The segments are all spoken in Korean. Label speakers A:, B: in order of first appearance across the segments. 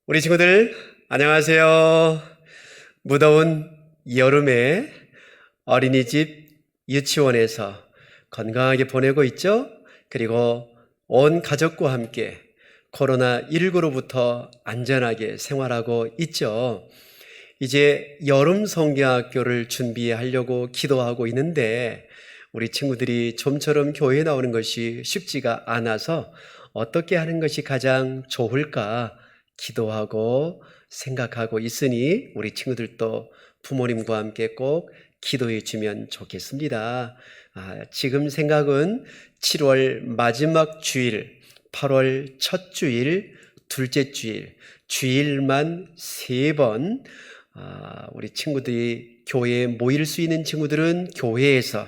A: 우리 친구들, 안녕하세요. 무더운 여름에 어린이집, 유치원에서 건강하게 보내고 있죠? 그리고 온 가족과 함께 코로나19로부터 안전하게 생활하고 있죠? 이제 여름 성경학교를 준비하려고 기도하고 있는데 우리 친구들이 좀처럼 교회에 나오는 것이 쉽지가 않아서 어떻게 하는 것이 가장 좋을까 기도하고 생각하고 있으니 우리 친구들도 부모님과 함께 꼭 기도해 주면 좋겠습니다. 지금 생각은 7월 마지막 주일, 8월 첫 주일, 둘째 주일, 주일만 3번 우리 친구들이 교회에 모일 수 있는 친구들은 교회에서,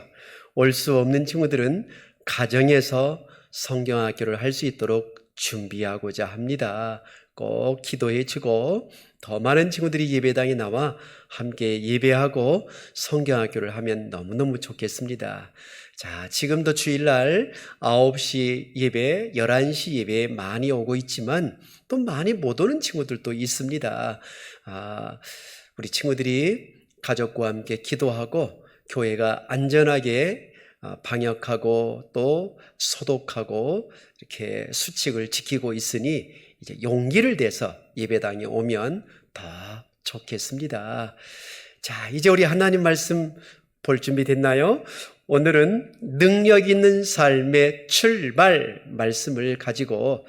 A: 올 수 없는 친구들은 가정에서 성경학교를 할 수 있도록 준비하고자 합니다. 꼭 기도해 주고 더 많은 친구들이 예배당에 나와 함께 예배하고 성경학교를 하면 너무너무 좋겠습니다. 자, 지금도 주일날 9시 예배, 11시 예배에 많이 오고 있지만 또 많이 못 오는 친구들도 있습니다. 우리 친구들이 가족과 함께 기도하고 교회가 안전하게 방역하고 또 소독하고 이렇게 수칙을 지키고 있으니 이제 용기를 내서 예배당에 오면 더 좋겠습니다. 자, 이제 우리 하나님 말씀 볼 준비 됐나요? 오늘은 능력 있는 삶의 출발 말씀을 가지고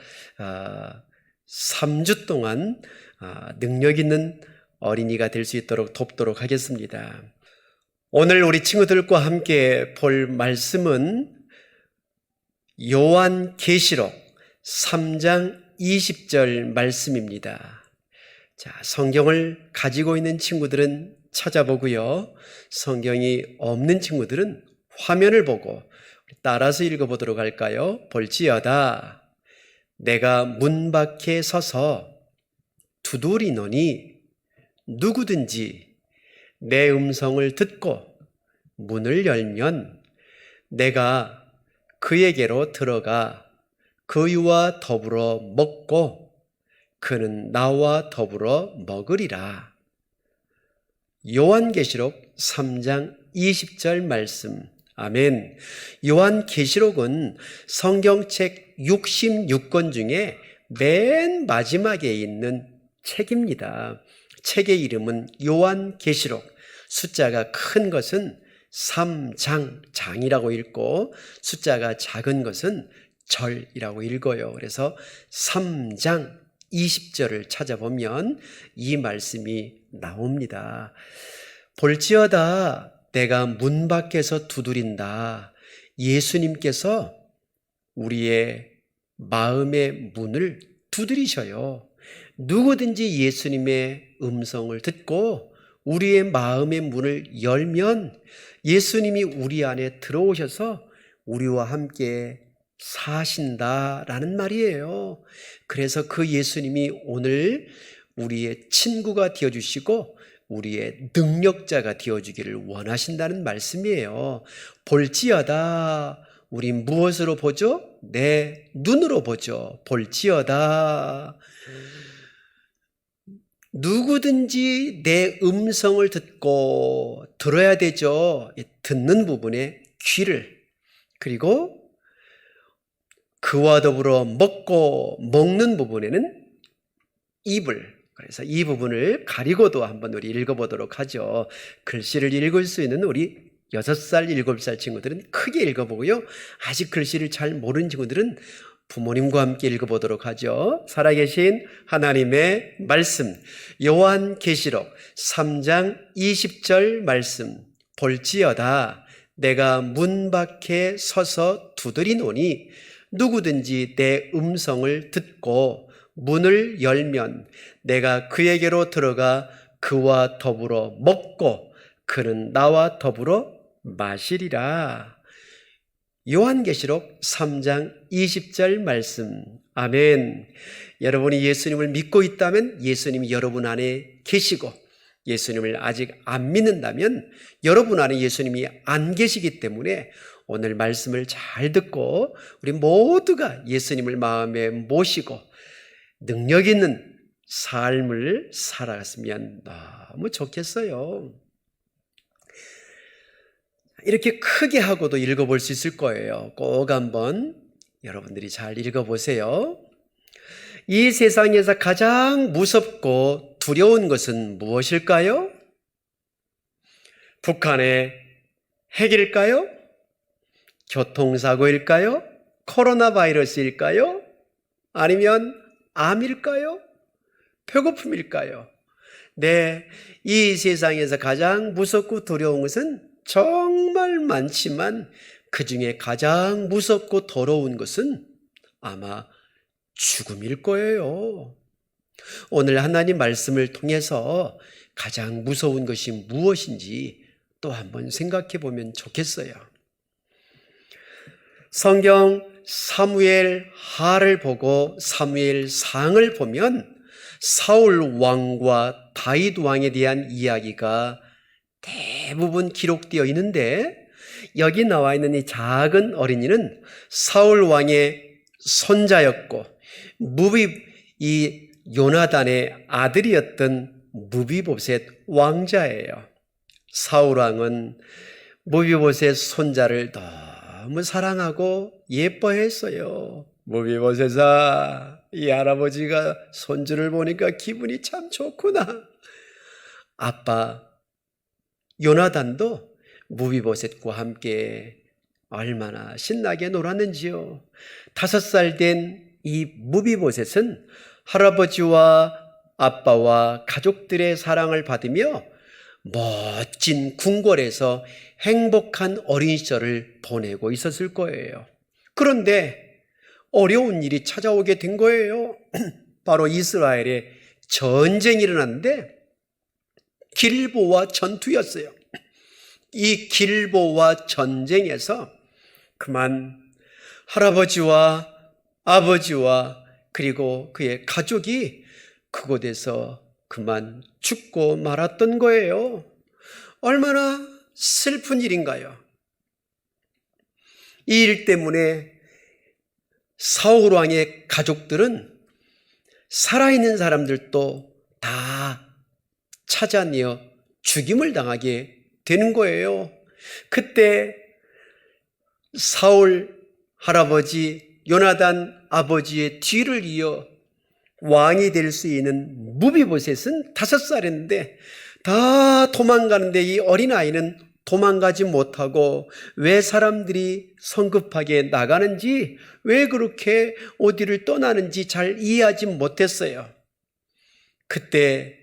A: 3주 동안 능력 있는 어린이가 될 수 있도록 돕도록 하겠습니다. 오늘 우리 친구들과 함께 볼 말씀은 요한계시록 3장 20절 말씀입니다. 자, 성경을 가지고 있는 친구들은 찾아보고요. 성경이 없는 친구들은 화면을 보고 따라서 읽어보도록 할까요? 볼지어다. 내가 문 밖에 서서 두드리노니 누구든지 내 음성을 듣고 문을 열면 내가 그에게로 들어가 그와 더불어 먹고 그는 나와 더불어 먹으리라. 요한계시록 3장 20절 말씀. 아멘. 요한계시록은 성경책 66권 중에 맨 마지막에 있는 책입니다. 책의 이름은 요한계시록. 숫자가 큰 것은 3장, 장이라고 읽고 숫자가 작은 것은 절이라고 읽어요. 그래서 3장 20절을 찾아보면 이 말씀이 나옵니다. 볼지어다 내가 문 밖에서 두드린다. 예수님께서 우리의 마음의 문을 두드리셔요. 누구든지 예수님의 음성을 듣고 우리의 마음의 문을 열면 예수님이 우리 안에 들어오셔서 우리와 함께 사신다라는 말이에요. 그래서 그 예수님이 오늘 우리의 친구가 되어주시고 우리의 능력자가 되어주기를 원하신다는 말씀이에요. 볼지어다. 우리 무엇으로 보죠? 내 눈으로 보죠. 볼지어다. 누구든지 내 음성을 듣고 들어야 되죠. 듣는 부분에 귀를, 그리고 그와 더불어 먹고 먹는 부분에는 입을, 그래서 이 부분을 가리고도 한번 우리 읽어보도록 하죠. 글씨를 읽을 수 있는 우리 6살, 7살 친구들은 크게 읽어보고요. 아직 글씨를 잘 모르는 친구들은 부모님과 함께 읽어보도록 하죠. 살아계신 하나님의 말씀, 요한계시록 3장 20절 말씀. 볼지어다 내가 문 밖에 서서 두드리노니 누구든지 내 음성을 듣고 문을 열면 내가 그에게로 들어가 그와 더불어 먹고 그는 나와 더불어 마시리라. 요한계시록 3장 20절 말씀. 아멘. 여러분이 예수님을 믿고 있다면 예수님이 여러분 안에 계시고, 예수님을 아직 안 믿는다면 여러분 안에 예수님이 안 계시기 때문에 오늘 말씀을 잘 듣고 우리 모두가 예수님을 마음에 모시고 능력 있는 삶을 살아갔으면 너무 좋겠어요. 이렇게 크게 하고도 읽어볼 수 있을 거예요. 꼭 한번 여러분들이 잘 읽어보세요. 이 세상에서 가장 무섭고 두려운 것은 무엇일까요? 북한의 핵일까요? 교통사고일까요? 코로나 바이러스일까요? 아니면 암일까요? 배고픔일까요? 네, 이 세상에서 가장 무섭고 두려운 것은 정말 많지만 그 중에 가장 무섭고 더러운 것은 아마 죽음일 거예요. 오늘 하나님 말씀을 통해서 가장 무서운 것이 무엇인지 또 한번 생각해 보면 좋겠어요. 성경 사무엘 하를 보고 사무엘 상을 보면 사울 왕과 다윗 왕에 대한 이야기가 대부분 기록되어 있는데, 여기 나와 있는 이 작은 어린이는 사울 왕의 손자였고 이 요나단의 아들이었던 무비보셋 왕자예요. 사울 왕은 무비보셋 손자를 너무 사랑하고 예뻐했어요. 무비보셋아, 이 할아버지가 손주를 보니까 기분이 참 좋구나. 아빠 요나단도 무비보셋과 함께 얼마나 신나게 놀았는지요. 5살 된 이 무비보셋은 할아버지와 아빠와 가족들의 사랑을 받으며 멋진 궁궐에서 행복한 어린 시절을 보내고 있었을 거예요. 그런데 어려운 일이 찾아오게 된 거예요. 바로 이스라엘에 전쟁이 일어났는데 길보아 전투였어요. 이 길보아 전쟁에서 그만 할아버지와 아버지와 그리고 그의 가족이 그곳에서 그만 죽고 말았던 거예요. 얼마나 슬픈 일인가요? 이 일 때문에 사울 왕의 가족들은 살아있는 사람들도 다 찾아내어 죽임을 당하게 되는 거예요. 그때 사울 할아버지 요나단 아버지의 뒤를 이어 왕이 될 수 있는 무비보셋은 5살인데 다 도망가는데 이 어린아이는 도망가지 못하고 왜 사람들이 성급하게 나가는지, 왜 그렇게 어디를 떠나는지 잘 이해하지 못했어요. 그때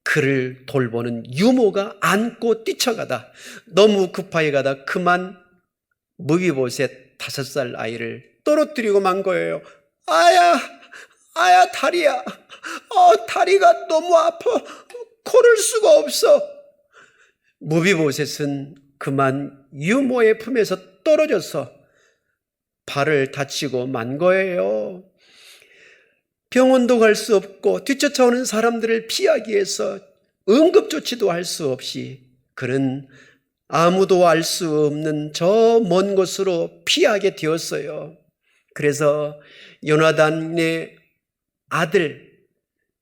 A: 그를 돌보는 유모가 안고 뛰쳐가다 너무 급하게 가다 그만 무비보셋 5살 아이를 떨어뜨리고 만 거예요. 아야 다리야. 다리가 너무 아파. 걸을 수가 없어. 무비보셋은 그만 유모의 품에서 떨어져서 발을 다치고 만 거예요. 병원도 갈 수 없고 뒤쫓아오는 사람들을 피하기 위해서 응급조치도 할 수 없이 그는 아무도 알 수 없는 저 먼 곳으로 피하게 되었어요. 그래서 요나단의 아들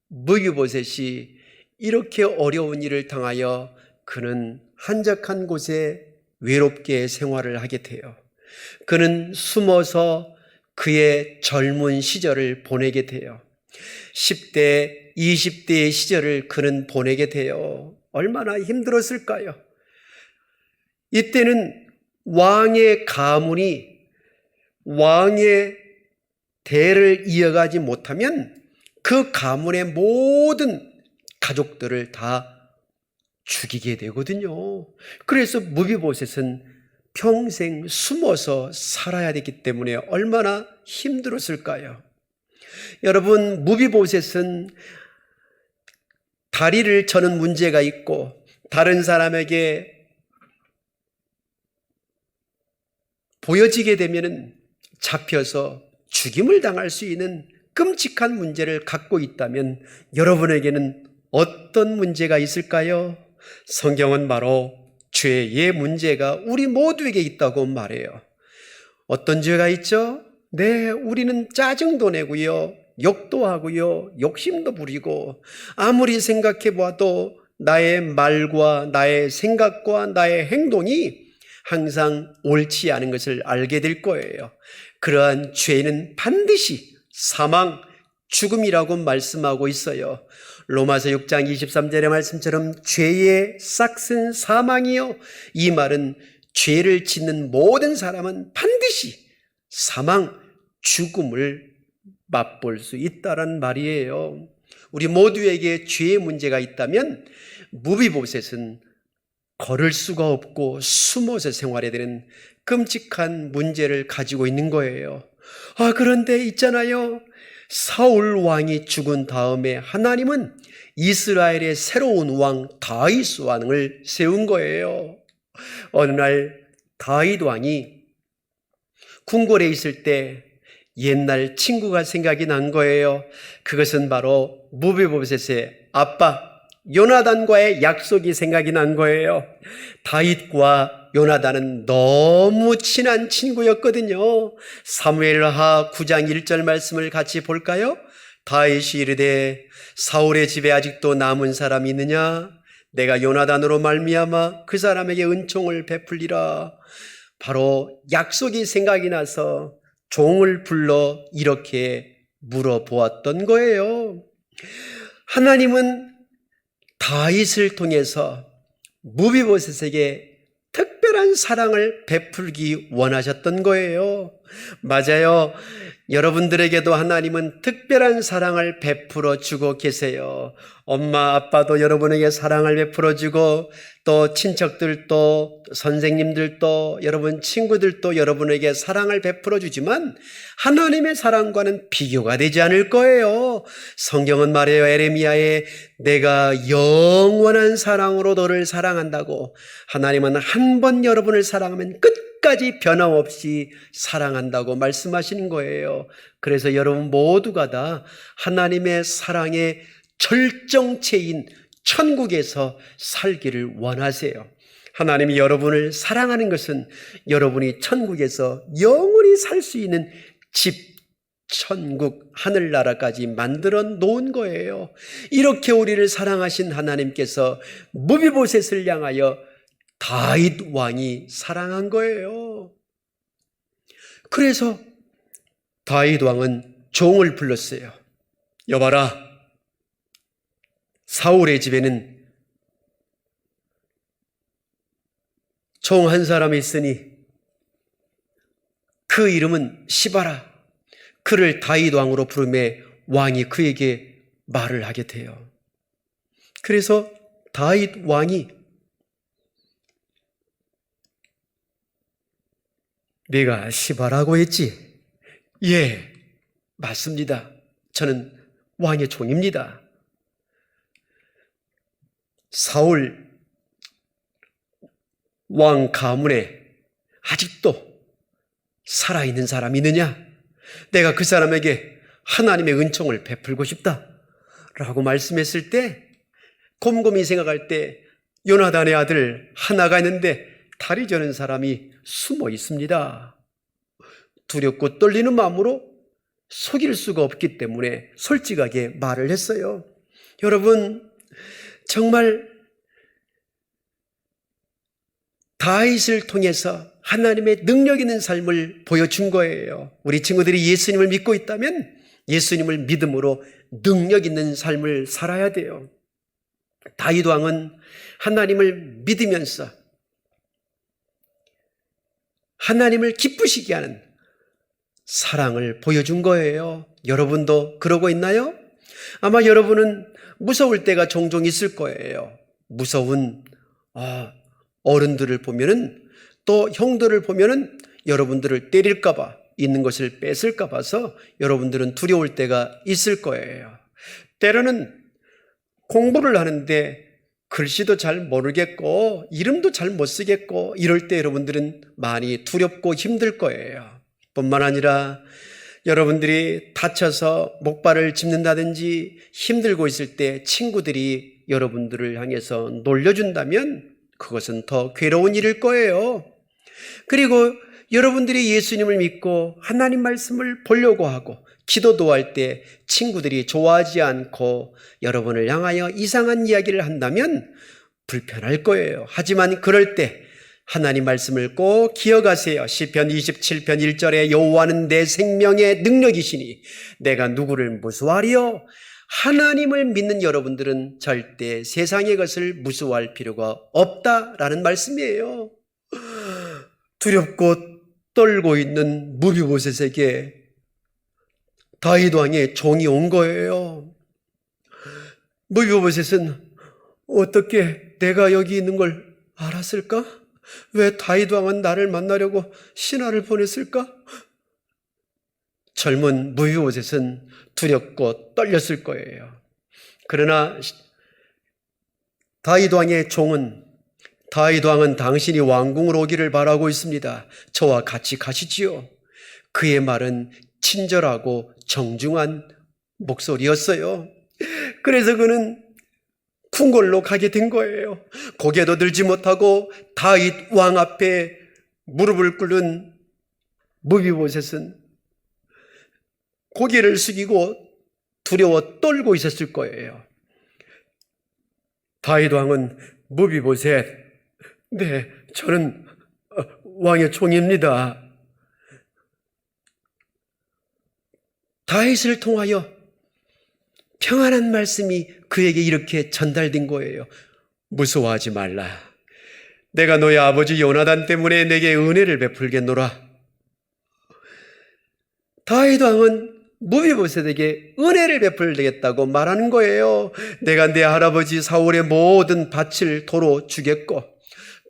A: 무비보셋이 이렇게 어려운 일을 당하여 그는 한적한 곳에 외롭게 생활을 하게 돼요. 그는 숨어서 그의 젊은 시절을 보내게 돼요. 10대, 20대의 시절을 그는 보내게 돼요. 얼마나 힘들었을까요? 이때는 왕의 가문이 왕의 대를 이어가지 못하면 그 가문의 모든 가족들을 다 죽이게 되거든요. 그래서 무비보셋은 평생 숨어서 살아야 되기 때문에 얼마나 힘들었을까요? 여러분, 무비보셋은 다리를 저는 문제가 있고 다른 사람에게 보여지게 되면 잡혀서 죽임을 당할 수 있는 끔찍한 문제를 갖고 있다면 여러분에게는 어떤 문제가 있을까요? 성경은 바로 죄의 문제가 우리 모두에게 있다고 말해요. 어떤 죄가 있죠? 네, 우리는 짜증도 내고요. 욕도 하고요, 욕심도 부리고, 아무리 생각해 보아도 나의 말과 나의 생각과 나의 행동이 항상 옳지 않은 것을 알게 될 거예요. 그러한 죄는 반드시 사망, 죽음이라고 말씀하고 있어요. 로마서 6장 23절의 말씀처럼 죄의 싹은 사망이요. 이 말은 죄를 짓는 모든 사람은 반드시 사망, 죽음을 맛볼 수 있다란 말이에요. 우리 모두에게 죄의 문제가 있다면 무비보셋은 걸을 수가 없고 숨어서 생활해야 되는 끔찍한 문제를 가지고 있는 거예요. 그런데 있잖아요. 사울 왕이 죽은 다음에 하나님은 이스라엘의 새로운 왕 다윗 왕을 세운 거예요. 어느 날 다윗 왕이 궁궐에 있을 때 옛날 친구가 생각이 난 거예요. 그것은 바로 무비보셋의 아빠 요나단과의 약속이 생각이 난 거예요. 다윗과 요나단은 너무 친한 친구였거든요. 사무엘하 9장 1절 말씀을 같이 볼까요? 다윗이 이르되 사울의 집에 아직도 남은 사람이 있느냐? 내가 요나단으로 말미암아 그 사람에게 은총을 베풀리라. 바로 약속이 생각이 나서 종을 불러 이렇게 물어보았던 거예요. 하나님은 다윗을 통해서 무비보셋에게 특별한 사랑을 베풀기 원하셨던 거예요. 맞아요. 여러분들에게도 하나님은 특별한 사랑을 베풀어 주고 계세요. 엄마, 아빠도 여러분에게 사랑을 베풀어 주고, 또 친척들도, 선생님들도, 여러분 친구들도 여러분에게 사랑을 베풀어 주지만 하나님의 사랑과는 비교가 되지 않을 거예요. 성경은 말해요. 에레미야에 내가 영원한 사랑으로 너를 사랑한다고. 하나님은 한 번 여러분을 사랑하면 끝까지 변함없이 사랑한다고 말씀하시는 거예요. 그래서 여러분 모두가 다 하나님의 사랑의 절정체인 천국에서 살기를 원하세요. 하나님이 여러분을 사랑하는 것은 여러분이 천국에서 영원히 살 수 있는 집, 천국, 하늘나라까지 만들어 놓은 거예요. 이렇게 우리를 사랑하신 하나님께서 무비보셋을 향하여 다윗 왕이 사랑한 거예요. 그래서 다윗 왕은 종을 불렀어요. 여봐라, 사울의 집에는 종 한 사람이 있으니 그 이름은 시바라. 그를 다윗 왕으로 부르매 왕이 그에게 말을 하게 돼요. 그래서 다윗 왕이 네가 시바라고 했지? 예, 맞습니다. 저는 왕의 종입니다. 사울 왕 가문에 아직도 살아있는 사람이 있느냐? 내가 그 사람에게 하나님의 은총을 베풀고 싶다 라고 말씀했을 때, 곰곰이 생각할 때 요나단의 아들 하나가 있는데 다리 저는 사람이 숨어 있습니다. 두렵고 떨리는 마음으로 속일 수가 없기 때문에 솔직하게 말을 했어요. 여러분, 정말 다윗을 통해서 하나님의 능력 있는 삶을 보여준 거예요. 우리 친구들이 예수님을 믿고 있다면 예수님을 믿음으로 능력 있는 삶을 살아야 돼요. 다윗 왕은 하나님을 믿으면서 하나님을 기쁘시게 하는 사랑을 보여준 거예요. 여러분도 그러고 있나요? 아마 여러분은 무서울 때가 종종 있을 거예요. 무서운 어른들을 보면은, 또 형들을 보면은 여러분들을 때릴까봐, 있는 것을 뺏을까 봐서 여러분들은 두려울 때가 있을 거예요. 때로는 공부를 하는데 글씨도 잘 모르겠고 이름도 잘 못 쓰겠고 이럴 때 여러분들은 많이 두렵고 힘들 거예요. 뿐만 아니라 여러분들이 다쳐서 목발을 짚는다든지 힘들고 있을 때 친구들이 여러분들을 향해서 놀려준다면 그것은 더 괴로운 일일 거예요. 그리고 여러분들이 예수님을 믿고 하나님 말씀을 보려고 하고 기도도 할 때 친구들이 좋아하지 않고 여러분을 향하여 이상한 이야기를 한다면 불편할 거예요. 하지만 그럴 때 하나님 말씀을 꼭 기억하세요. 시편 27편 1절에 여호와는 내 생명의 능력이시니 내가 누구를 무수하리요? 하나님을 믿는 여러분들은 절대 세상의 것을 무수할 필요가 없다라는 말씀이에요. 두렵고 떨고 있는 무비보셋에게 다윗 왕의 종이 온 거예요. 무비보셋은 어떻게 내가 여기 있는 걸 알았을까? 왜 다윗 왕은 나를 만나려고 신하를 보냈을까? 젊은 무비보셋은 두렵고 떨렸을 거예요. 그러나 다윗 왕의 종은 다윗 왕은 당신이 왕궁으로 오기를 바라고 있습니다. 저와 같이 가시지요. 그의 말은 친절하고 정중한 목소리였어요. 그래서 그는 궁궐로 가게 된 거예요. 고개도 들지 못하고 다윗 왕 앞에 무릎을 꿇은 무비보셋은 고개를 숙이고 두려워 떨고 있었을 거예요. 다윗 왕은 무비보셋, 네, 저는 왕의 종입니다. 다윗을 통하여 평안한 말씀이 그에게 이렇게 전달된 거예요. 무서워하지 말라. 내가 너의 아버지 요나단 때문에 내게 은혜를 베풀겠노라. 다윗 왕은 무비보셋에게 은혜를 베풀겠다고 말하는 거예요. 내가 내 할아버지 사울의 모든 밭을 도로 주겠고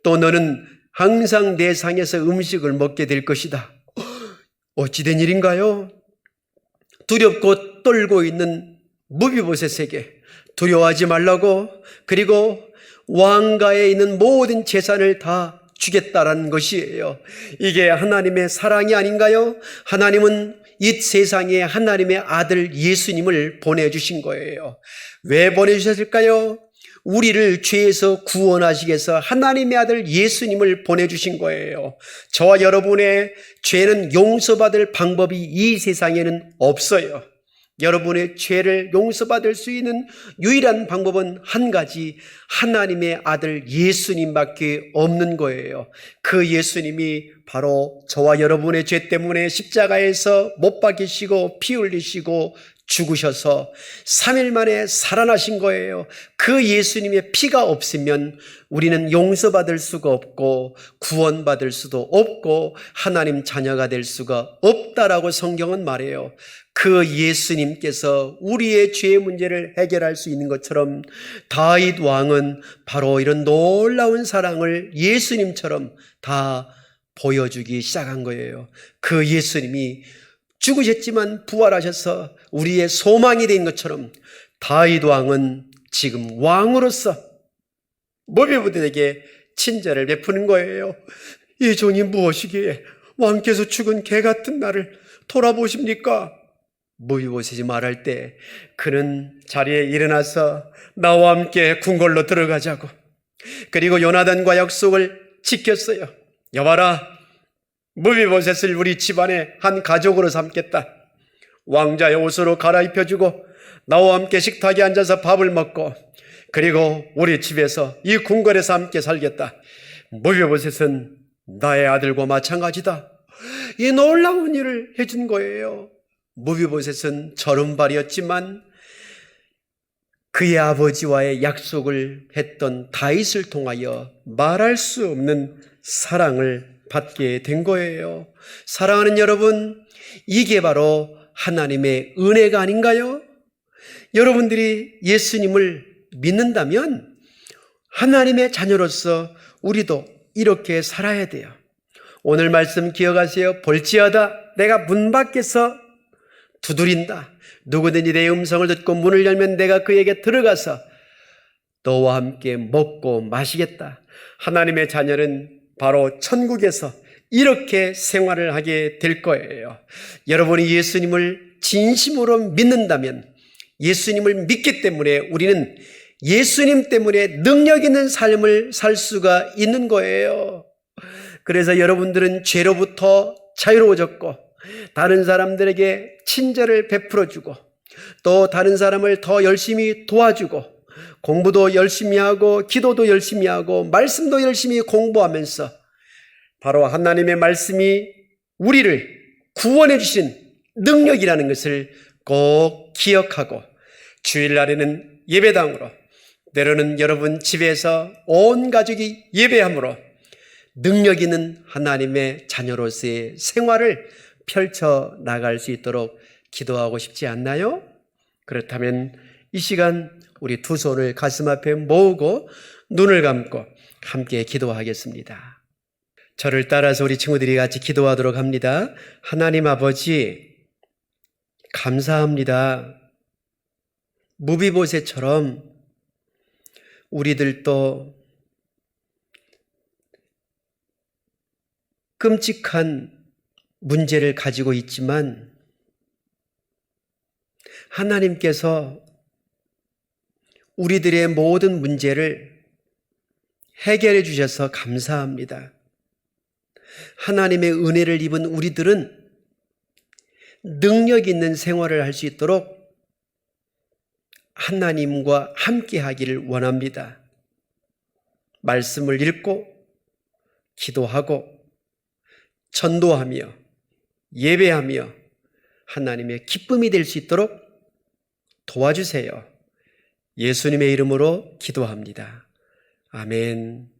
A: 또 너는 항상 내 상에서 음식을 먹게 될 것이다. 어찌된 일인가요? 두렵고 떨고 있는 무비보셋에게 두려워하지 말라고, 그리고 왕가에 있는 모든 재산을 다 주겠다라는 것이에요. 이게 하나님의 사랑이 아닌가요? 하나님은 이 세상에 하나님의 아들 예수님을 보내주신 거예요. 왜 보내주셨을까요? 우리를 죄에서 구원하시기 위해서 하나님의 아들 예수님을 보내주신 거예요. 저와 여러분의 죄는 용서받을 방법이 이 세상에는 없어요. 여러분의 죄를 용서받을 수 있는 유일한 방법은 한 가지, 하나님의 아들 예수님밖에 없는 거예요. 그 예수님이 바로 저와 여러분의 죄 때문에 십자가에서 못 박히시고 피 흘리시고 죽으셔서 3일 만에 살아나신 거예요. 그 예수님의 피가 없으면 우리는 용서받을 수가 없고 구원받을 수도 없고 하나님 자녀가 될 수가 없다라고 성경은 말해요. 그 예수님께서 우리의 죄의 문제를 해결할 수 있는 것처럼 다윗 왕은 바로 이런 놀라운 사랑을 예수님처럼 다 보여주기 시작한 거예요. 그 예수님이 죽으셨지만 부활하셔서 우리의 소망이 된 것처럼 다윗 왕은 지금 왕으로서 무비보셋에게 친절을 베푸는 거예요. 이 종이 무엇이기에 왕께서 죽은 개 같은 나를 돌아보십니까? 무비보셋이 말할 때 그는 자리에 일어나서 나와 함께 궁궐로 들어가자고, 그리고 요나단과 약속을 지켰어요. 여봐라, 무비보셋을 우리 집안의 한 가족으로 삼겠다. 왕자의 옷으로 갈아입혀주고 나와 함께 식탁에 앉아서 밥을 먹고, 그리고 우리 집에서 이 궁궐에서 함께 살겠다. 무비보셋은 나의 아들과 마찬가지다. 이 놀라운 일을 해준 거예요. 무비보셋은 절음발이었지만 그의 아버지와의 약속을 했던 다윗을 통하여 말할 수 없는 사랑을 받게 된 거예요. 사랑하는 여러분, 이게 바로 하나님의 은혜가 아닌가요? 여러분들이 예수님을 믿는다면 하나님의 자녀로서 우리도 이렇게 살아야 돼요. 오늘 말씀 기억하세요. 볼지어다 내가 문 밖에서 두드린다. 누구든지 내 음성을 듣고 문을 열면 내가 그에게 들어가서 너와 함께 먹고 마시겠다. 하나님의 자녀는 바로 천국에서 이렇게 생활을 하게 될 거예요. 여러분이 예수님을 진심으로 믿는다면, 예수님을 믿기 때문에 우리는 예수님 때문에 능력 있는 삶을 살 수가 있는 거예요. 그래서 여러분들은 죄로부터 자유로워졌고 다른 사람들에게 친절을 베풀어주고 또 다른 사람을 더 열심히 도와주고 공부도 열심히 하고 기도도 열심히 하고 말씀도 열심히 공부하면서 바로 하나님의 말씀이 우리를 구원해 주신 능력이라는 것을 꼭 기억하고 주일날에는 예배당으로 때로는 여러분 집에서 온 가족이 예배함으로 능력 있는 하나님의 자녀로서의 생활을 펼쳐 나갈 수 있도록 기도하고 싶지 않나요? 그렇다면 이 시간 우리 두 손을 가슴 앞에 모으고 눈을 감고 함께 기도하겠습니다. 저를 따라서 우리 친구들이 같이 기도하도록 합니다. 하나님 아버지, 감사합니다. 무비보셋처럼 우리들도 끔찍한 문제를 가지고 있지만 하나님께서 우리들의 모든 문제를 해결해 주셔서 감사합니다. 하나님의 은혜를 입은 우리들은 능력 있는 생활을 할 수 있도록 하나님과 함께 하기를 원합니다. 말씀을 읽고 기도하고 전도하며 예배하며 하나님의 기쁨이 될 수 있도록 도와주세요. 예수님의 이름으로 기도합니다. 아멘.